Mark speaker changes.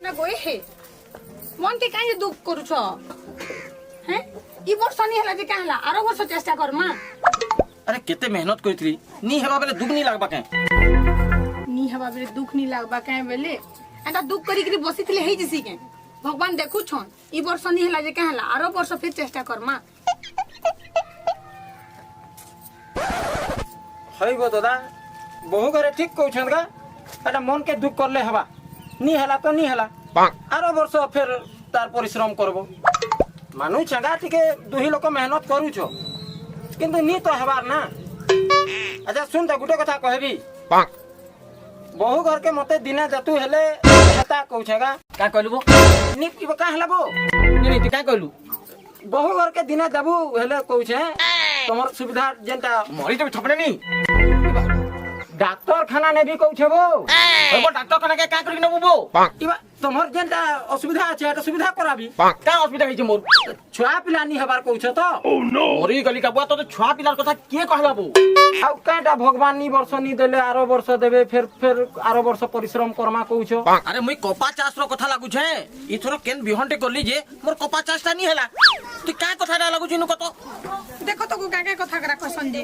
Speaker 1: ना गोई हे मन के काहे दुख करू छ हैं ई वर्ष नहीं हला जे कहला आरो वर्ष चेष्टा कर मां
Speaker 2: अरे केते मेहनत करथली नी हेबा बेले दुख नी लागबा के
Speaker 1: नी हवा बेले दुख नहीं लागबा काहे बेले एटा दुख करी करी बसितले हे जिसी के भगवान देखु छन ई वर्ष नहीं हला जे कहला आरो वर्ष फिर चेष्टा कर मां
Speaker 2: हईबो दादा बहु घरे ठीक कहछन का एटा मन के दुख करले हेबा नी हला तो नी हला आरो वर्ष फिर तार परिश्रम करबो मानु चंगा टिके दुही लोक मेहनत करू छो किंतु नी तो हेबार ना अच्छा सुन त गुटे कथा कहबी बहु घर के मते दिना जतु हेले हेता कहछगा
Speaker 3: का कहलबो
Speaker 2: नी की का हेलाबो
Speaker 3: नहीं तू का कहलु
Speaker 2: बहु घर के दिना देबू हेले कहछे तमर सुविधा जेंता
Speaker 3: मरी तो थपने नहीं
Speaker 2: डाक्टर खाना ने भी कहछबो
Speaker 3: एबो डॉक्टर कने के का करि नबो बो
Speaker 2: इबा तमर जेंता असुविधा আছে এটা सुविधा कराबी
Speaker 3: का हॉस्पिटल है मोर
Speaker 2: छुआ पिला नी हबार कहछ तो
Speaker 3: मरी गली का बुआ तो छुआ पिलार कथा के कहला बो
Speaker 2: आउ काटा भगवान नी वर्ष नी देले आरो वर्ष देबे फिर आरो वर्ष परिश्रम करमा कहछ
Speaker 3: अरे मुई कपा चाष रो कथा लागु छे इथरो केन बिहंटे करली जे मोर कपा चाषटा नी हैला तू का कथा लागु छिनु कतो
Speaker 1: देखो तो काके कथा करा कसन जे